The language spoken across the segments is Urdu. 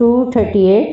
238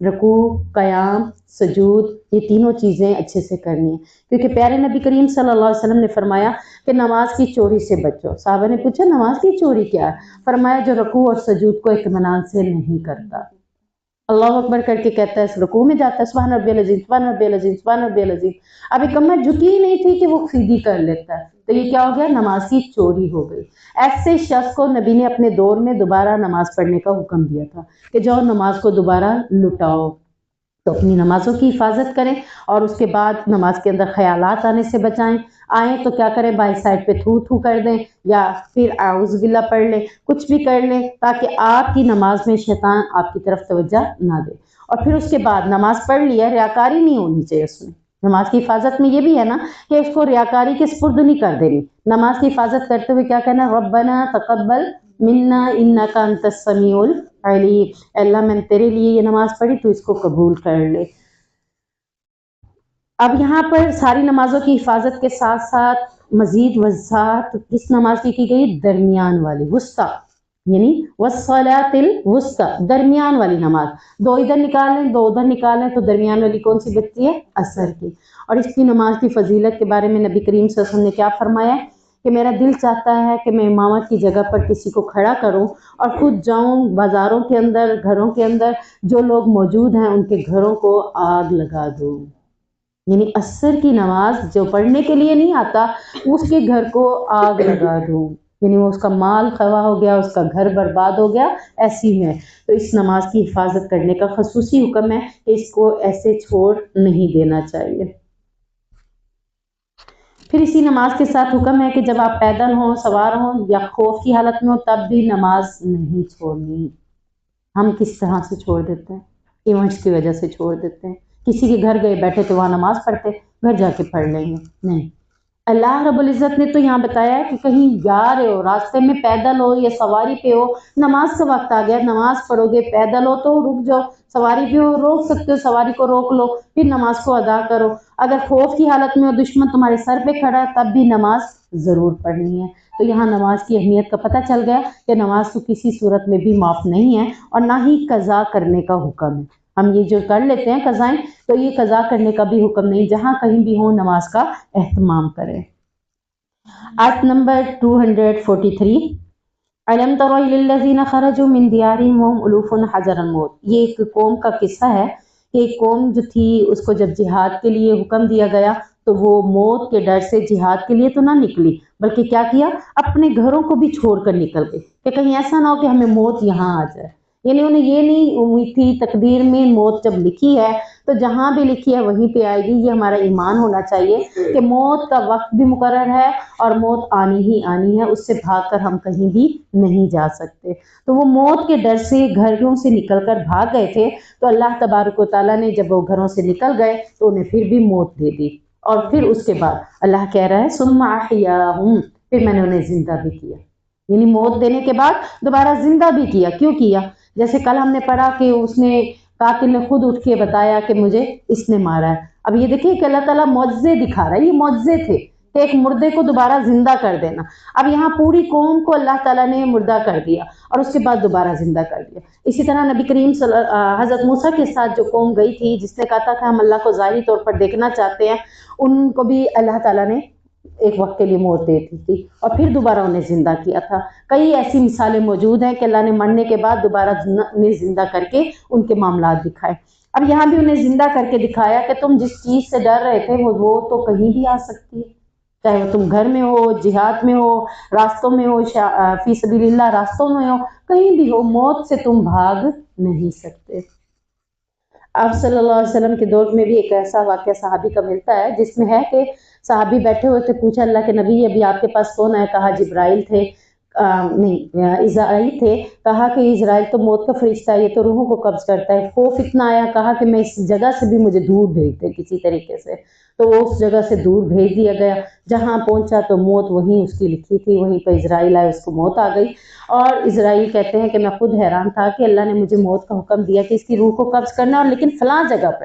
رکوع، قیام، سجود، یہ تینوں چیزیں اچھے سے کرنی ہیں، کیونکہ پیارے نبی کریم صلی اللہ علیہ وسلم نے فرمایا کہ نماز کی چوری سے بچو۔ صحابہ نے پوچھا نماز کی چوری کیا ہے؟ فرمایا جو رکوع اور سجود کو اطمینان سے نہیں کرتا، اللہ اکبر کر کے کہتا ہے رکوع میں جاتا ہے سبحان ربی العظیم سبحان ربی العظیم سبحان ربی العظیم، ابھی کمر جھکی ہی نہیں تھی کہ وہ سیدھی کر لیتا ہے، تو یہ کیا ہو گیا؟ نماز کی چوری ہو گئی۔ ایسے شخص کو نبی نے اپنے دور میں دوبارہ نماز پڑھنے کا حکم دیا تھا کہ جاؤ نماز کو دوبارہ لٹاؤ، تو اپنی نمازوں کی حفاظت کریں اور اس کے بعد نماز کے اندر خیالات آنے سے بچائیں، آئیں تو کیا کریں؟ بائیں سائڈ پہ تھو تھو کر دیں یا پھر اعوذ باللہ پڑھ لیں، کچھ بھی کر لیں تاکہ آپ کی نماز میں شیطان آپ کی طرف توجہ نہ دے۔ اور پھر اس کے بعد نماز پڑھ لی ہے، ریاکاری نہیں ہونی چاہیے اس میں۔ نماز کی حفاظت میں یہ بھی ہے نا کہ اس کو ریاکاری کے سپرد نہیں کر دینی، نماز کی حفاظت کرتے ہوئے کیا کہنا؟ ربنا تقبل منا انک انت السمیع العلیم، اللہ میں نے تیرے لیے یہ نماز پڑھی تو اس کو قبول کر لے۔ اب یہاں پر ساری نمازوں کی حفاظت کے ساتھ ساتھ مزید وضاحت کس نماز کی گئی؟ درمیان والی، وسطی، یعنی والصلاۃ الوسطی، درمیان والی نماز۔ دو ادھر نکال لیں دو ادھر نکال لیں تو درمیان والی کون سی بچتی ہے؟ عصر کی۔ اور اس کی نماز کی فضیلت کے بارے میں نبی کریم صلی اللہ علیہ وسلم نے کیا فرمایا کہ میرا دل چاہتا ہے کہ میں امامت کی جگہ پر کسی کو کھڑا کروں اور خود جاؤں بازاروں کے اندر، گھروں کے اندر جو لوگ موجود ہیں ان کے گھروں کو آگ لگا دوں، یعنی عصر کی نماز جو پڑھنے کے لیے نہیں آتا اس کے گھر کو آگ لگا دوں، یعنی وہ اس کا مال خواہ ہو گیا، اس کا گھر برباد ہو گیا، ایسی ہے۔ تو اس نماز کی حفاظت کرنے کا خصوصی حکم ہے کہ اس کو ایسے چھوڑ نہیں دینا چاہیے۔ پھر اسی نماز کے ساتھ حکم ہے کہ جب آپ پیدل ہوں، سوار ہوں یا خوف کی حالت میں ہوں تب بھی نماز نہیں چھوڑنی۔ ہم کس طرح سے چھوڑ دیتے ہیں؟ ایونٹس کی وجہ سے چھوڑ دیتے ہیں، کسی کے گھر گئے بیٹھے تو وہاں نماز پڑھتے، گھر جا کے پڑھ لیں گے، نہیں۔ اللہ رب العزت نے تو یہاں بتایا ہے کہ کہیں جا رہے ہو، راستے میں پیدل ہو یا سواری پہ ہو، نماز کا وقت آ گیا، نماز پڑھو گے، پیدل ہو تو رک جاؤ، سواری پہ ہو روک سکتے ہو، سواری کو روک لو، پھر نماز کو ادا کرو۔ اگر خوف کی حالت میں ہو، دشمن تمہارے سر پہ کھڑا ہے، تب بھی نماز ضرور پڑھنی ہے۔ تو یہاں نماز کی اہمیت کا پتہ چل گیا کہ نماز تو کسی صورت میں بھی معاف نہیں ہے اور نہ ہی قضا کرنے کا حکم ہے۔ ہم یہ جو کر لیتے ہیں قضائیں، تو یہ قضا کرنے کا بھی حکم نہیں، جہاں کہیں بھی ہو نماز کا اہتمام کریں۔ آیت نمبر 243، أَلَمْ تَرَ إِلَى الَّذِينَ خَرَجُوا مِنْ دِيَارِهِمْ وَهُمْ أُلُوفٌ حَذَرَ الْمَوْتِ، یہ ایک قوم کا قصہ ہے کہ ایک قوم جو تھی اس کو جب جہاد کے لیے حکم دیا گیا تو وہ موت کے ڈر سے جہاد کے لیے تو نہ نکلی، بلکہ کیا کیا؟ اپنے گھروں کو بھی چھوڑ کر نکل گئے کہ کہیں ایسا نہ ہو کہ ہمیں موت یہاں آ جائے، یعنی انہیں یہ نہیں امید تھی، تقدیر میں موت جب لکھی ہے تو جہاں بھی لکھی ہے وہیں پہ آئے گی، یہ ہمارا ایمان ہونا چاہیے کہ موت کا وقت بھی مقرر ہے اور موت آنی ہی آنی ہے، اس سے بھاگ کر ہم کہیں بھی نہیں جا سکتے۔ تو وہ موت کے ڈر سے گھروں سے نکل کر بھاگ گئے تھے، تو اللہ تبارک و تعالیٰ نے جب وہ گھروں سے نکل گئے تو انہیں پھر بھی موت دے دی، اور پھر اس کے بعد اللہ کہہ رہا ہے ثم احیاہم، پھر میں نے انہیں زندہ بھی کیا، یعنی موت دینے کے بعد دوبارہ زندہ بھی کیا۔ کیوں کیا؟ جیسے کل ہم نے پڑھا کہ اس نے قاتل نے خود اٹھ کے بتایا کہ مجھے اس نے مارا ہے۔ اب یہ دیکھیں کہ اللہ تعالیٰ معجزے دکھا رہا ہے، یہ معجزے تھے کہ ایک مردے کو دوبارہ زندہ کر دینا۔ اب یہاں پوری قوم کو اللہ تعالیٰ نے مردہ کر دیا اور اس کے بعد دوبارہ زندہ کر دیا۔ اسی طرح نبی کریم حضرت موسیٰ کے ساتھ جو قوم گئی تھی جس نے کہا تھا کہ ہم اللہ کو ظاہری طور پر دیکھنا چاہتے ہیں، ان کو بھی اللہ تعالیٰ نے ایک وقت کے لیے موت دے دی تھی اور پھر دوبارہ انہیں زندہ کیا تھا۔ کئی ایسی مثالیں موجود ہیں کہ اللہ نے مرنے کے بعد دوبارہ انہیں زندہ کر کے ان کے معاملات دکھائے۔ اب یہاں بھی انہیں زندہ کر کے دکھایا کہ تم جس چیز سے ڈر رہے تھے وہ تو کہیں بھی آ سکتی ہے، چاہے وہ تم گھر میں ہو، جہاد میں ہو، راستوں میں ہو، فی سبیل اللہ راستوں میں ہو، کہیں بھی ہو، موت سے تم بھاگ نہیں سکتے۔ آپ صلی اللہ علیہ وسلم کے دور میں بھی ایک ایسا واقعہ صحابی کا ملتا ہے جس میں ہے کہ صحابی بیٹھے ہوئے تھے، پوچھا اللہ کے نبی ابھی آپ کے پاس کون ہے؟ کہا جبرائیل تھے، نہیں اسرائیل تھے، کہا کہ اسرائیل تو موت کا فرشتہ ہے، یہ تو روحوں کو قبض کرتا ہے۔ خوف اتنا آیا، کہا کہ میں اس جگہ سے بھی مجھے دور بھیج دے کسی طریقے سے، تو وہ اس جگہ سے دور بھیج دیا گیا۔ جہاں پہنچا تو موت وہیں اس کی لکھی تھی، وہیں پہ اسرائیل آئے، اس کو موت آ گئی۔ اور اسرائیل کہتے ہیں کہ میں خود حیران تھا کہ اللہ نے مجھے موت کا حکم دیا کہ اس کی روح کو قبض کرنا، اور لیکن فلاں جگہ پہ،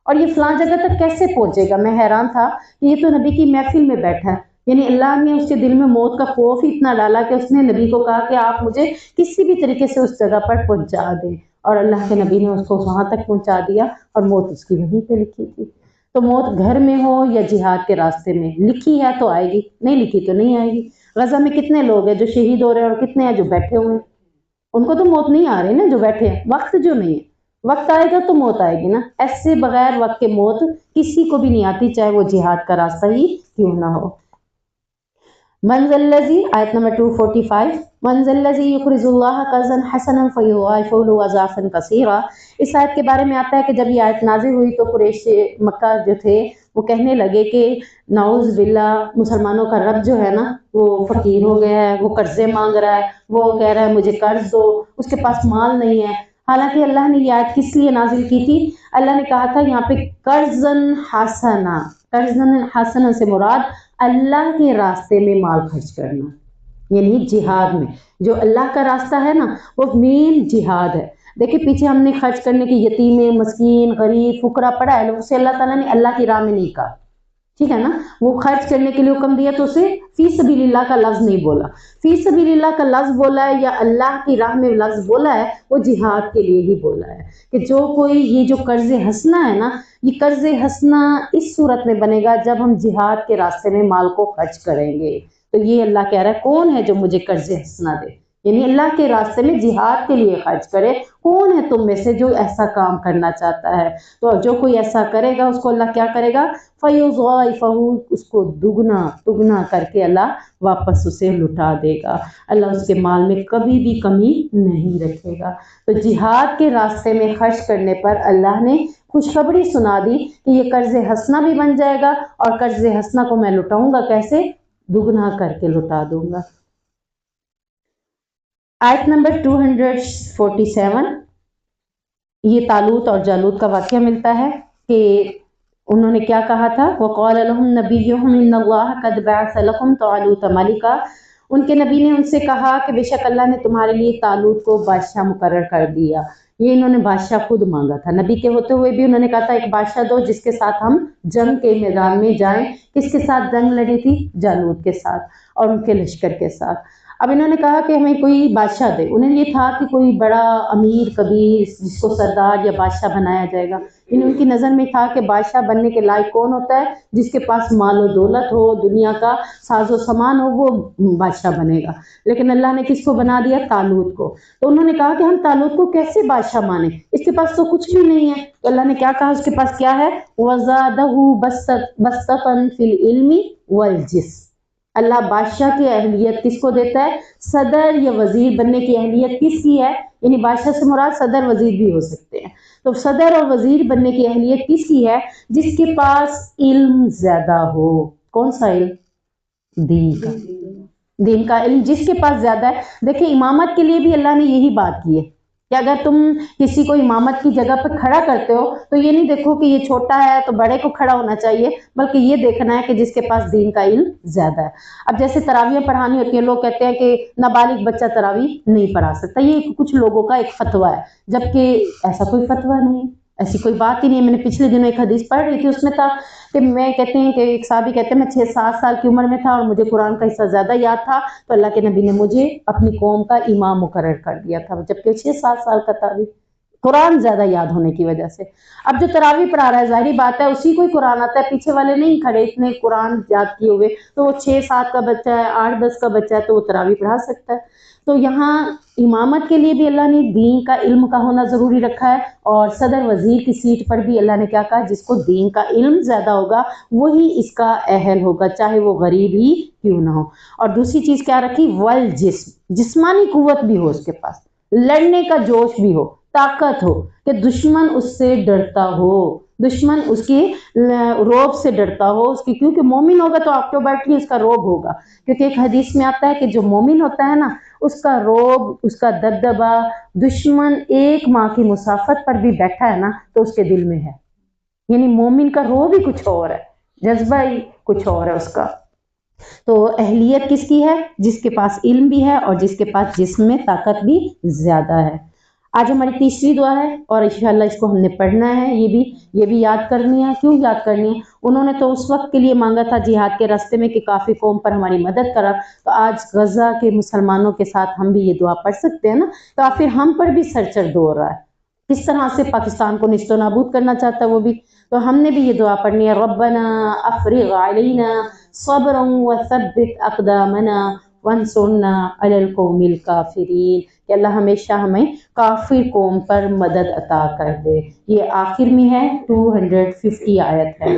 اور یہ فلاں جگہ تک کیسے پہنچے گا؟ میں حیران تھا کہ یہ تو نبی کی محفل میں بیٹھا ہے، یعنی اللہ نے اس کے دل میں موت کا خوف اتنا ڈالا کہ اس نے نبی کو کہا کہ آپ مجھے کسی بھی طریقے سے اس جگہ پر پہنچا دیں۔ اور اللہ کے نبی نے اس کو وہاں تک پہنچا دیا اور موت اس کی وہیں پہ لکھی تھی۔ تو موت گھر میں ہو یا جہاد کے راستے میں، لکھی ہے تو آئے گی، نہیں لکھی تو نہیں آئے گی۔ غزہ میں کتنے لوگ ہیں جو شہید ہو رہے ہیں اور کتنے ہیں جو بیٹھے ہوئے ہیں، ان کو تو موت نہیں آ رہی نا، جو بیٹھے ہیں، وقت جو نہیں ہے، وقت آئے گا تو موت آئے گی نا۔ ایسے بغیر وقت کے موت کسی کو بھی نہیں آتی، چاہے وہ جہاد کا راستہ ہی کیوں نہ ہو۔ من ذا الذی، آیت نمبر 245، من ذا الذی یقرض اللہ قرضا حسنا فیضاعفہ لہ اضعافا کثیرا۔ اس آیت کے بارے میں آتا ہے کہ جب یہ آیت نازل ہوئی تو قریش مکہ جو تھے وہ کہنے لگے کہ نعوذ باللہ، مسلمانوں کا رب جو ہے نا وہ فقیر ہو گیا ہے، وہ قرضے مانگ رہا ہے، وہ کہہ رہا ہے مجھے قرض دو، اس کے پاس مال نہیں ہے۔ حالانکہ اللہ نے یہ آیت کس لیے نازل کی تھی؟ اللہ نے کہا تھا یہاں پہ قرضاً حسنا، قرضاً حسنا سے مراد اللہ کے راستے میں مال خرچ کرنا، یعنی جہاد میں۔ جو اللہ کا راستہ ہے نا وہ مین جہاد ہے۔ دیکھیں پیچھے ہم نے خرچ کرنے کی یتیم، مسکین، غریب، فقراء پڑھا ہے، اسے اللہ تعالیٰ نے اللہ کی راہ میں نہیں کہا، ٹھیک ہے نا۔ وہ خرچ کرنے کے لیے حکم دیا تو اسے فی سبیل اللہ کا لفظ نہیں بولا، فی سبیل اللہ کا لفظ بولا ہے یا اللہ کی راہ میں لفظ بولا ہے وہ جہاد کے لیے ہی بولا ہے، کہ جو کوئی یہ جو قرض حسنہ ہے نا، یہ قرض حسنہ اس صورت میں بنے گا جب ہم جہاد کے راستے میں مال کو خرچ کریں گے۔ تو یہ اللہ کہہ رہا ہے کون ہے جو مجھے قرض حسنہ دے، یعنی اللہ کے راستے میں جہاد کے لیے خرچ کرے۔ کون ہے تم میں سے جو ایسا کام کرنا چاہتا ہے؟ تو جو کوئی ایسا کرے گا اس کو اللہ کیا کرے گا؟ فَيُضَاعِفَهُ، اس کو دگنا کر کے اللہ واپس اسے لٹا دے گا۔ اللہ اس کے مال میں کبھی بھی کمی نہیں رکھے گا۔ تو جہاد کے راستے میں خرچ کرنے پر اللہ نے خوشخبری سنا دی کہ یہ قرض حسنہ بھی بن جائے گا، اور قرض حسنہ کو میں لٹاؤں گا کیسے؟ دگنا کر کے لٹا دوں گا۔ آیت نمبر 247، یہ طالوت اور جالوت کا واقعہ ملتا ہے کہ انہوں نے کیا کہا تھا؟ وَقَالَ لَهُمْ نَبِيُّهُمْ إِنَّ اللَّهَ قَدْ بَعَثَ لَكُمْ طَالُوتَ مَلِكًا۔ ان کے نبی نے ان سے کہا کہ بے شک اللہ نے تمہارے لیے طالوت کو بادشاہ مقرر کر دیا۔ یہ انہوں نے بادشاہ خود مانگا تھا، نبی کے ہوتے ہوئے بھی انہوں نے کہا تھا ایک بادشاہ دو جس کے ساتھ ہم جنگ کے میدان میں جائیں۔ کس کے ساتھ جنگ لڑی تھی؟ جالوت کے ساتھ اور ان کے لشکر کے ساتھ۔ اب انہوں نے کہا کہ ہمیں کوئی بادشاہ دے، انہیں یہ تھا کہ کوئی بڑا امیر کبیر جس کو سردار یا بادشاہ بنایا جائے گا۔ ان کی نظر میں تھا کہ بادشاہ بننے کے لائق کون ہوتا ہے؟ جس کے پاس مال و دولت ہو، دنیا کا ساز و سامان ہو، وہ بادشاہ بنے گا۔ لیکن اللہ نے کس کو بنا دیا؟ طالوت کو۔ تو انہوں نے کہا کہ ہم طالوت کو کیسے بادشاہ مانیں، اس کے پاس تو کچھ بھی نہیں ہے۔ تو اللہ نے کیا کہا اس کے پاس کیا ہے؟ وَزَادَهُ بَسْطَةً فِي الْعِلْمِ وَالْجِسْمِ۔ اللہ بادشاہ کی اہلیت کس کو دیتا ہے؟ صدر یا وزیر بننے کی اہلیت کس کی ہے؟ یعنی بادشاہ سے مراد صدر وزیر بھی ہو سکتے ہیں۔ تو صدر اور وزیر بننے کی اہلیت کس کی ہے؟ جس کے پاس علم زیادہ ہو۔ کون سا علم؟ دین کا، دین کا علم جس کے پاس زیادہ ہے۔ دیکھیں امامت کے لیے بھی اللہ نے یہی بات کی ہے کہ اگر تم کسی کو امامت کی جگہ پر کھڑا کرتے ہو تو یہ نہیں دیکھو کہ یہ چھوٹا ہے تو بڑے کو کھڑا ہونا چاہیے، بلکہ یہ دیکھنا ہے کہ جس کے پاس دین کا علم زیادہ ہے۔ اب جیسے تراویح پڑھانی ہوتی ہیں، لوگ کہتے ہیں کہ نابالغ بچہ تراویح نہیں پڑھا سکتا، یہ کچھ لوگوں کا ایک فتویٰ ہے، جبکہ ایسا کوئی فتویٰ نہیں ہے، ایسی کوئی بات ہی نہیں ہے۔ میں نے پچھلے دنوں ایک حدیث پڑھ رہی تھی، اس میں تھا کہ میں کہتے ہیں کہ ایک صحابی کہتے ہیں میں 6-7 سال کی عمر میں تھا اور مجھے قرآن کا حصہ زیادہ یاد تھا، تو اللہ کے نبی نے مجھے اپنی قوم کا امام مقرر کر دیا تھا، جبکہ 6-7 سال کا تھا، قرآن زیادہ یاد ہونے کی وجہ سے۔ اب جو تراویح پڑھا رہا ہے ظاہری بات ہے اسی کو ہی قرآن آتا ہے، پیچھے والے نہیں کھڑے اتنے قرآن یاد کیے ہوئے، تو وہ 6-7 کا بچہ ہے، 8-10 کا بچہ ہے تو وہ تراویح پڑھا سکتا ہے۔ تو یہاں امامت کے لیے بھی اللہ نے دین کا علم کا ہونا ضروری رکھا ہے، اور صدر وزیر کی سیٹ پر بھی اللہ نے کیا کہا؟ جس کو دین کا علم زیادہ ہوگا وہی اس کا اہل ہوگا، چاہے وہ غریب ہی کیوں نہ ہو۔ اور دوسری چیز کیا رکھی؟ والجسم، جسمانی قوت بھی ہو اس کے پاس، لڑنے کا جوش بھی ہو، طاقت ہو کہ دشمن اس سے ڈرتا ہو، دشمن اس کی روب سے ڈرتا ہو، اس کی، کیونکہ مومن ہوگا تو آٹومیٹکلی اس کا روب ہوگا، کیونکہ ایک حدیث میں آتا ہے کہ جو مومن ہوتا ہے نا اس کا روب، اس کا دبدبا، دشمن 1 ماہ کی مسافت پر بھی بیٹھا ہے نا تو اس کے دل میں ہے، یعنی مومن کا روب ہی کچھ اور ہے، جذبہ ہی کچھ اور ہے اس کا۔ تو اہلیت کس کی ہے؟ جس کے پاس علم بھی ہے اور جس کے پاس جسم میں طاقت بھی زیادہ ہے۔ آج ہماری تیسری دعا ہے اور انشاءاللہ اس کو ہم نے پڑھنا ہے، یہ بھی یاد کرنی ہے۔ کیوں یاد کرنی ہے؟ انہوں نے تو اس وقت کے لیے مانگا تھا جہاد کے راستے میں کہ کافی قوم پر ہماری مدد کرا، تو آج غزہ کے مسلمانوں کے ساتھ ہم بھی یہ دعا پڑھ سکتے ہیں نا، تو پھر ہم پر بھی سر چرد ہو رہا ہے، کس طرح سے پاکستان کو نشت و نابود کرنا چاہتا ہے وہ بھی. تو ہم نے بھی یہ دعا پڑھنی ہے، ربنا افرغ علینا صبرا وثبت اقدامنا وانصرنا علی القوم الکافرین، کہ اللہ ہمیشہ ہمیں کافر قوم پر مدد عطا کر دے. یہ آخر میں ہے 250 آیت ہے.